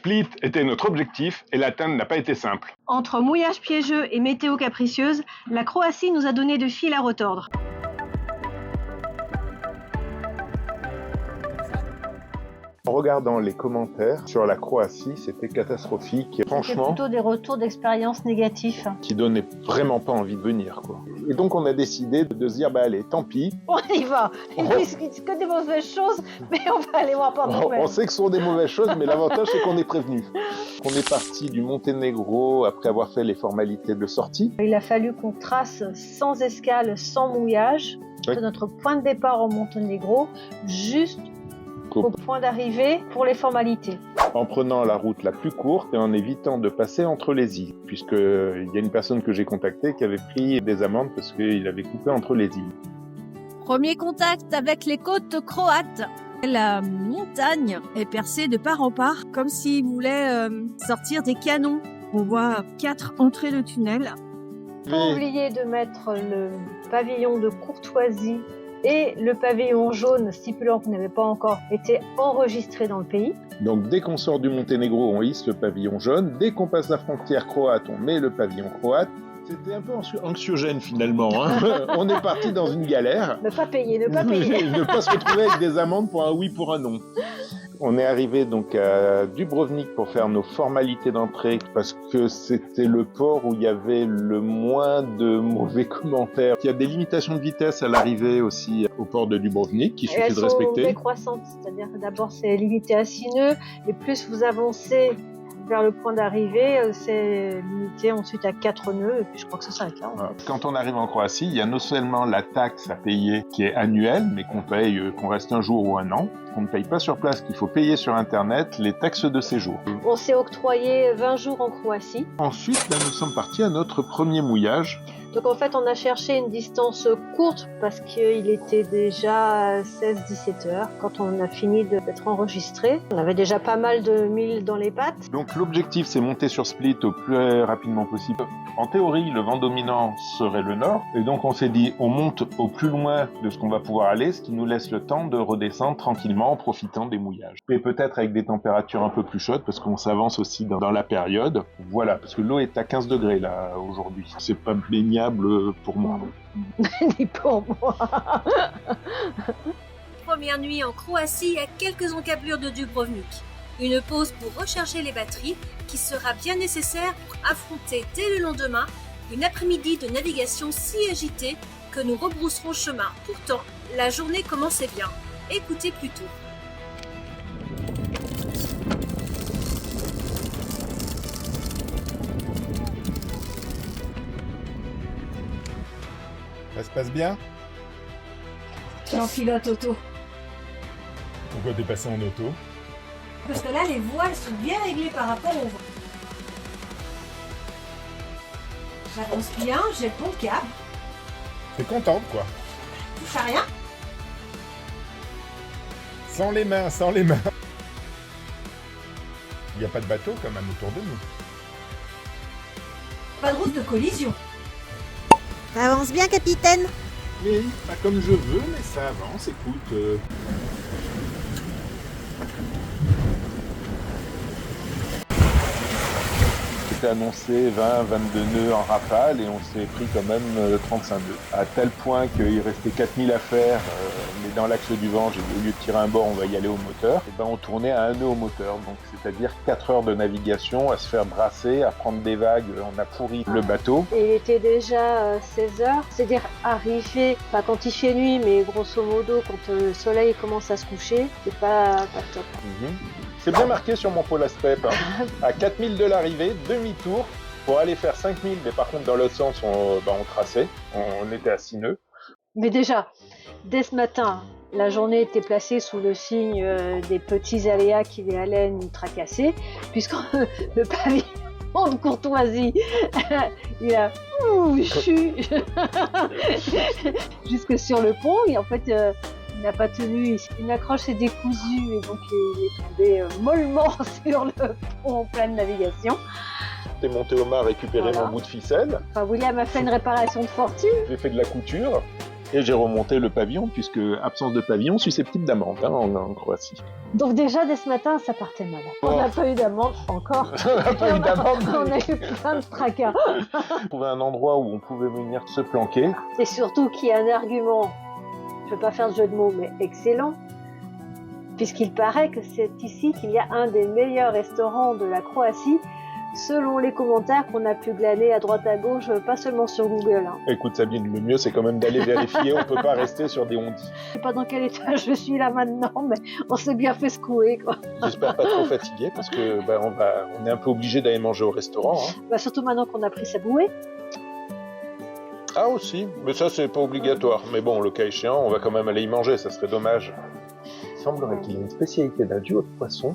Split était notre objectif et l'atteindre n'a pas été simple. Entre mouillage piégeux et météo capricieuse, la Croatie nous a donné de fil à retordre. En regardant les commentaires sur la Croatie, c'était catastrophique. Franchement, C'était plutôt des retours d'expérience négatifs. qui donnait vraiment pas envie de venir, quoi. Et donc on a décidé de se dire, bah allez, tant pis. On y va. Ils disent que des mauvaises choses, mais on va aller voir par nous-mêmes. On sait que ce sont des mauvaises choses, mais l'avantage c'est qu'on est prévenu. On est parti du Monténégro après avoir fait les formalités de sortie. Il a fallu qu'on trace sans escale, sans mouillage, Oui. de notre point de départ au Monténégro, juste au point d'arrivée pour les formalités. En prenant la route la plus courte et en évitant de passer entre les îles, puisqu'il y a une personne que j'ai contactée qui avait pris des amendes parce qu'il avait coupé entre les îles. Premier contact avec les côtes croates. La montagne est percée de part en part, comme s'il voulait sortir des canons. On voit 4 entrées de tunnel. Pas oublier de mettre le pavillon de courtoisie et le pavillon jaune stipulant qu'il n'avait pas encore été enregistré dans le pays. Donc dès qu'on sort du Monténégro, on hisse le pavillon jaune. Dès qu'on passe la frontière croate, on met le pavillon croate. C'était un peu anxiogène finalement. Hein. On est parti dans une galère. Ne pas payer, ne pas payer. Ne pas se retrouver avec des amendes pour un oui, pour un non. On est arrivé donc à Dubrovnik pour faire nos formalités d'entrée parce que c'était le port où il y avait le moins de mauvais commentaires. Il y a des limitations de vitesse à l'arrivée aussi au port de Dubrovnik qu'il suffit de respecter. Elles sont décroissantes, c'est-à-dire que d'abord c'est limité à 6 nœuds et plus vous avancez vers le point d'arrivée, c'est limité ensuite à 4 nœuds et puis je crois que ça s'arrête là. Voilà. Quand on arrive en Croatie, il y a non seulement la taxe à payer qui est annuelle, mais qu'on paye, qu'on reste un jour ou un an. On ne paye pas sur place, qu'il faut payer sur Internet les taxes de séjour. On s'est octroyé 20 jours en Croatie. Ensuite, là, nous sommes partis à notre premier mouillage. Donc en fait, on a cherché une distance courte parce qu'il était déjà 16-17 heures quand on a fini d'être enregistré. On avait déjà pas mal de milles dans les pattes. Donc l'objectif, c'est monter sur Split au plus rapidement possible. En théorie, le vent dominant serait le nord. Et donc on s'est dit, on monte au plus loin de ce qu'on va pouvoir aller, ce qui nous laisse le temps de redescendre tranquillement en profitant des mouillages. Et peut-être avec des températures un peu plus chaudes parce qu'on s'avance aussi dans la période. Voilà, parce que l'eau est à 15 degrés là aujourd'hui. C'est pas baignable pour moi. Ni pour moi. Première nuit en Croatie à quelques encablures de Dubrovnik. Une pause pour recharger les batteries qui sera bien nécessaire pour affronter dès le lendemain une après-midi de navigation si agitée que nous rebrousserons chemin. Pourtant, la journée commençait bien. Écoutez plutôt. Ça se passe bien? En pilote auto. Pourquoi t'es passé en auto? Parce que là, les voiles sont bien réglées par rapport aux vent. J'avance bien, j'ai le bon cap. T'es contente quoi? Touche à rien. Sans les mains, sans les mains. Il n'y a pas de bateau quand même autour de nous. Pas de route de collision. Ça avance bien, capitaine. Oui, pas comme je veux, mais ça avance, écoute. C'était annoncé 20, 22 nœuds en rafale et on s'est pris quand même 35 nœuds. À tel point qu'il restait 4000 à faire, mais dans l'axe du vent, j'ai dit au lieu de tirer un bord, on va y aller au moteur. Et ben on tournait à un nœud au moteur, donc c'est-à-dire 4 heures de navigation, à se faire brasser, à prendre des vagues, on a pourri le bateau. Et il était déjà 16 heures, c'est-à-dire arrivé, pas quand il fait nuit, mais grosso modo quand le soleil commence à se coucher, c'est pas top. C'est bien marqué sur mon pôle aspect. Hein. À 4000 de l'arrivée, demi-tour, pour aller faire 5000, mais par contre dans l'autre sens, on traçait, on était à 6 nœuds. Mais déjà, dès ce matin, la journée était placée sous le signe des petits aléas qui allaient nous tracasser, puisque le pavillon de courtoisie, il a chu jusque sur le pont, et en fait, il n'a pas tenu, une accroche s'est décousue, et donc il est tombé mollement sur le pont en pleine navigation. T'es monté au mât récupérer mon bout de ficelle. Enfin, William a fait une réparation de fortune. J'ai fait de la couture. Et j'ai remonté le pavillon, puisque absence de pavillon susceptible d'amende en Croatie. Donc déjà, dès ce matin, ça partait mal. On n'a pas eu d'amende encore. On n'a pas eu d'amende. On a eu plein de tracas. Trouver un endroit où on pouvait venir se planquer. Et surtout qu'il y a un argument, je ne veux pas faire de jeu de mots, mais excellent, puisqu'il paraît que c'est ici qu'il y a un des meilleurs restaurants de la Croatie, selon les commentaires qu'on a pu glaner à droite à gauche, pas seulement sur Google. Hein. Écoute Sabine, le mieux c'est quand même d'aller vérifier, on peut pas rester sur des on-dit. Je sais pas dans quel étage je suis là maintenant, mais on s'est bien fait secouer, quoi. J'espère pas trop fatigué, parce que on est un peu obligé d'aller manger au restaurant. Hein. Bah, surtout maintenant qu'on a pris sa bouée. Ah aussi, mais ça c'est pas obligatoire. Mais bon, le cas échéant, on va quand même aller y manger, ça serait dommage. Il semblerait qu'il y ait une spécialité d'un duo de poissons.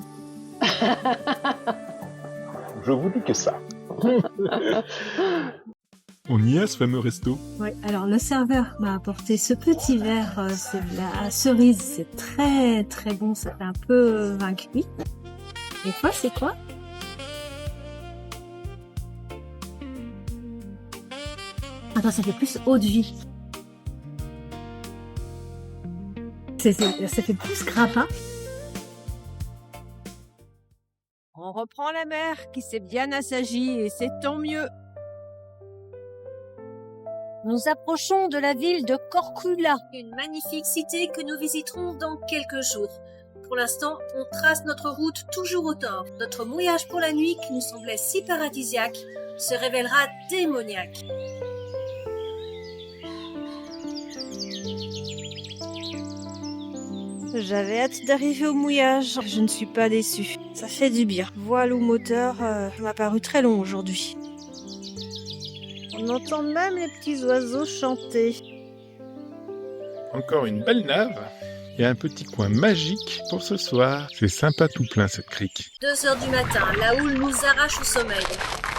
Je vous dis que ça. On y est, ce fameux resto. Oui, alors le serveur m'a apporté ce petit verre, c'est de la cerise, c'est très très bon, ça fait un peu vin cuit. Et quoi, c'est quoi? Attends, ça fait plus eau de vie. Ça fait plus grappin. On reprend la mer qui s'est bien assagie et c'est tant mieux. Nous approchons de la ville de Korčula, une magnifique cité que nous visiterons dans quelques jours. Pour l'instant, on trace notre route toujours au nord. Notre mouillage pour la nuit, qui nous semblait si paradisiaque, se révélera démoniaque. J'avais hâte d'arriver au mouillage. Je ne suis pas déçue. Ça fait du bien. Voile ou moteur m'a paru très long aujourd'hui. On entend même les petits oiseaux chanter. Encore une belle nave et un petit coin magique pour ce soir. C'est sympa tout plein cette crique. 2 heures du matin, la houle nous arrache au sommeil.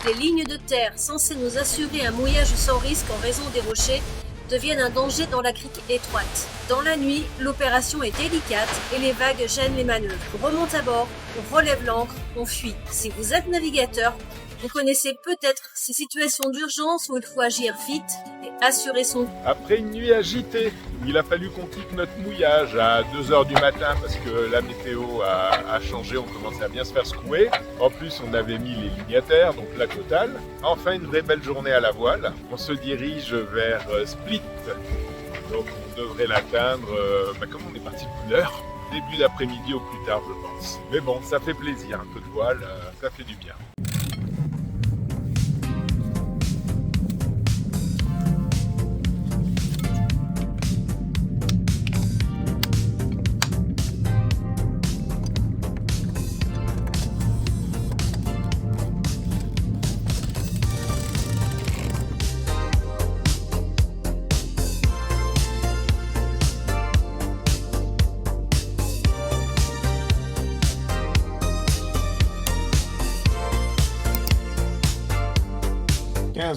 Les lignes de terre censées nous assurer un mouillage sans risque en raison des rochers deviennent un danger dans la crique étroite. Dans la nuit, l'opération est délicate et les vagues gênent les manœuvres. On remonte à bord, on relève l'ancre, on fuit. Si vous êtes navigateur, vous connaissez peut-être ces situations d'urgence où il faut agir vite et assurer son... Après une nuit agitée, où il a fallu qu'on quitte notre mouillage à 2h du matin parce que la météo a changé, on commençait à bien se faire secouer. En plus, on avait mis les lignes à terre, donc la totale. Enfin, une vraie belle journée à la voile. On se dirige vers Split. Donc, on devrait l'atteindre, comme on est parti de l'heure, début d'après-midi au plus tard, je pense. Mais bon, ça fait plaisir, un peu de voile, ça fait du bien.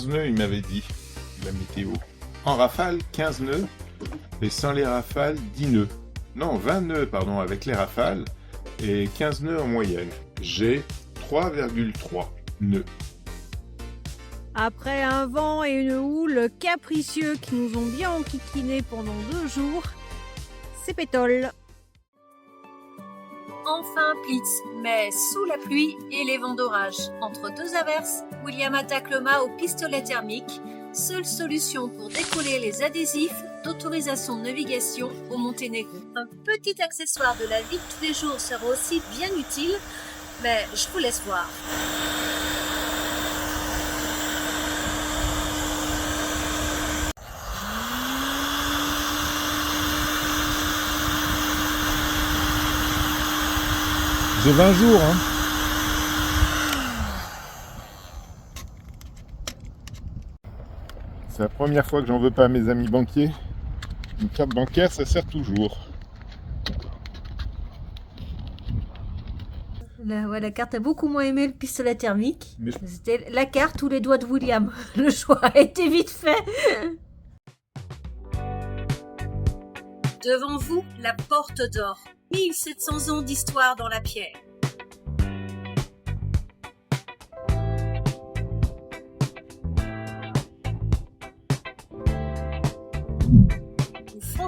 Nœuds, il m'avait dit, la météo. En rafale, 15 nœuds, et sans les rafales, 10 nœuds. Non, 20 nœuds, pardon, avec les rafales, et 15 nœuds en moyenne. J'ai 3,3 nœuds. Après un vent et une houle capricieux qui nous ont bien enquiquinés pendant 2 jours, c'est pétole. Enfin Plitz, mais sous la pluie et les vents d'orage. Entre 2 averses, William attaque le mât au pistolet thermique, seule solution pour décoller les adhésifs d'autorisation de navigation au Monténégro. Un petit accessoire de la vie de tous les jours sera aussi bien utile, mais je vous laisse voir. J'ai 20 jours, hein. C'est la première fois que j'en veux pas à mes amis banquiers. Une carte bancaire, ça sert toujours. La carte a beaucoup moins aimé le pistolet thermique. Mais... C'était la carte ou les doigts de William. Le choix a été vite fait. Devant vous, la porte d'or. 1700 ans d'histoire dans la pierre.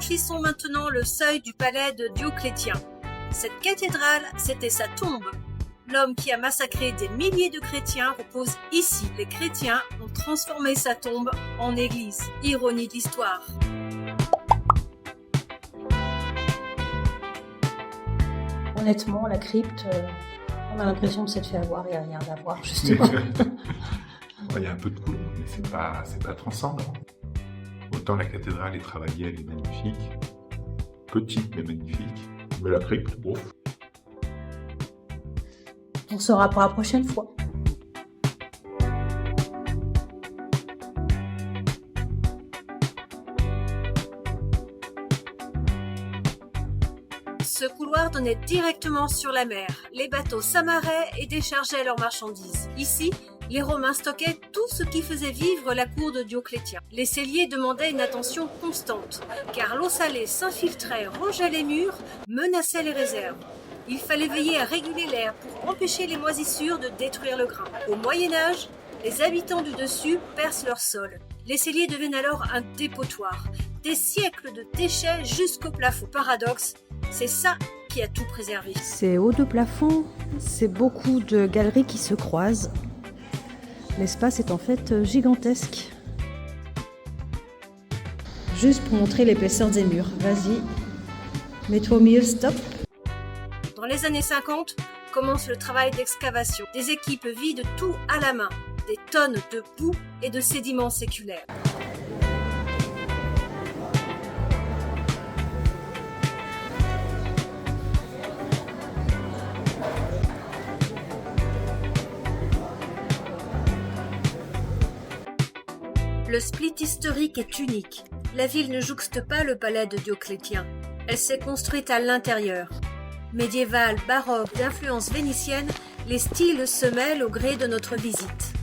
franchissons maintenant le seuil du palais de Dioclétien. Cette cathédrale, c'était sa tombe. L'homme qui a massacré des milliers de chrétiens repose ici. Les chrétiens ont transformé sa tombe en église. Ironie de l'histoire. Honnêtement, la crypte, on a l'impression de s'être fait avoir, il n'y a rien à voir, justement. Il y a un peu de tout, mais c'est pas transcendant. Autant la cathédrale est travaillée, elle est magnifique. Petite, mais magnifique. Mais la crypte, ouf. On saura pour la prochaine fois. Ce couloir donnait directement sur la mer. Les bateaux s'amarraient et déchargeaient leurs marchandises. Ici, les Romains stockaient tout ce qui faisait vivre la cour de Dioclétien. Les celliers demandaient une attention constante, car l'eau salée s'infiltrait, rongeait les murs, menaçait les réserves. Il fallait veiller à réguler l'air pour empêcher les moisissures de détruire le grain. Au Moyen-Âge, les habitants du dessus percent leur sol. Les celliers deviennent alors un dépotoir. Des siècles de déchets jusqu'au plafond. Paradoxe, c'est ça qui a tout préservé. C'est haut de plafond, c'est beaucoup de galeries qui se croisent. L'espace est en fait gigantesque. Juste pour montrer l'épaisseur des murs. Vas-y, mets-toi au milieu, stop. Dans les années 50, commence le travail d'excavation. Des équipes vident tout à la main. Des tonnes de boue et de sédiments séculaires. Le split historique est unique. La ville ne jouxte pas le palais de Dioclétien. Elle s'est construite à l'intérieur. Médiévale, baroque, d'influence vénitienne, les styles se mêlent au gré de notre visite.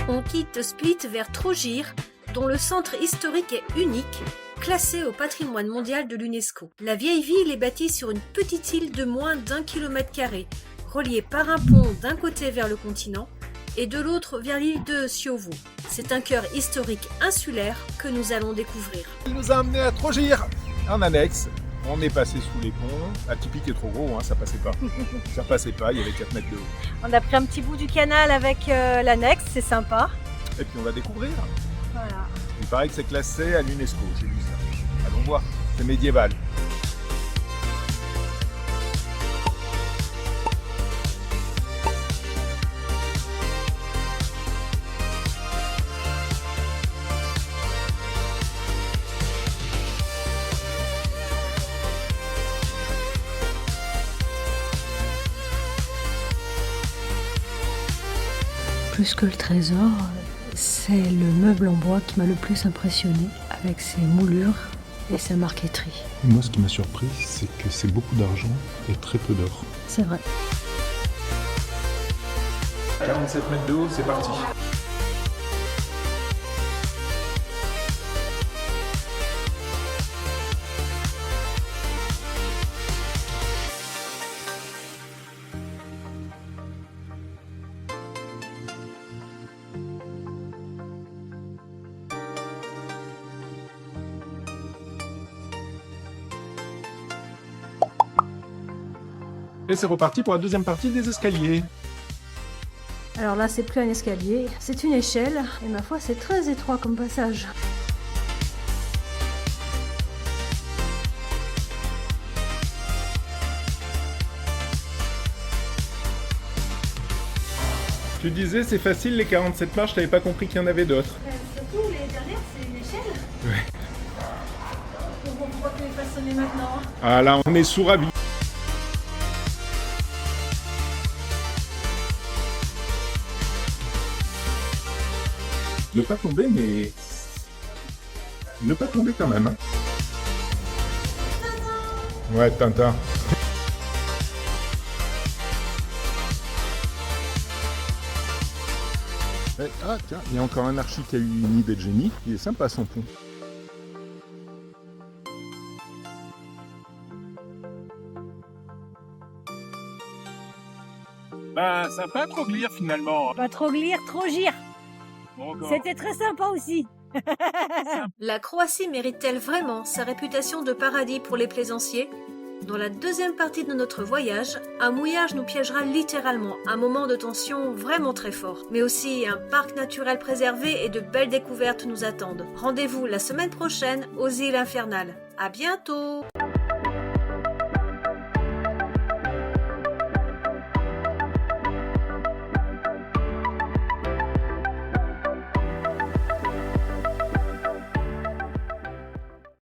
On quitte Split vers Trogir, dont le centre historique est unique, classé au patrimoine mondial de l'UNESCO. La vieille ville est bâtie sur une petite île de moins d'1 km², reliée par un pont d'un côté vers le continent et de l'autre vers l'île de Siovo. C'est un cœur historique insulaire que nous allons découvrir. Il nous a amenés à Trogir, en annexe. On est passé sous les ponts. Atypique est trop gros, hein, ça passait pas. Ça passait pas, il y avait 4 mètres de haut. On a pris un petit bout du canal avec l'annexe, c'est sympa. Et puis on va découvrir. Voilà. Il paraît que c'est classé à l'UNESCO, j'ai vu ça. Allons voir, c'est médiéval. Plus que le trésor, c'est le meuble en bois qui m'a le plus impressionné, avec ses moulures et sa marqueterie. Moi, ce qui m'a surpris, c'est que c'est beaucoup d'argent et très peu d'or. C'est vrai. 47 mètres de haut, c'est parti. Et c'est reparti pour la deuxième partie des escaliers. Alors là, c'est plus un escalier, c'est une échelle, et ma foi, c'est très étroit comme passage. Tu disais, c'est facile les 47 marches, t'avais pas compris qu'il y en avait d'autres. Surtout, les dernières, c'est une échelle. Ouais. On voit que les façonner maintenant. Ah là, on est sous ravi. Ne pas tomber, mais... Ne pas tomber quand même. Hein. Ouais, Tintin. Ah tiens, il y a encore un archi qui a eu une idée de génie. Il est sympa son pont. Ben, sympa Troglire finalement. Pas Troglire, Trogir. Bon, encore. C'était très sympa aussi. La Croatie mérite-t-elle vraiment sa réputation de paradis pour les plaisanciers? Dans la deuxième partie de notre voyage, un mouillage nous piégera littéralement, un moment de tension vraiment très fort. Mais aussi un parc naturel préservé et de belles découvertes nous attendent. Rendez-vous la semaine prochaine aux îles Infernales. À bientôt!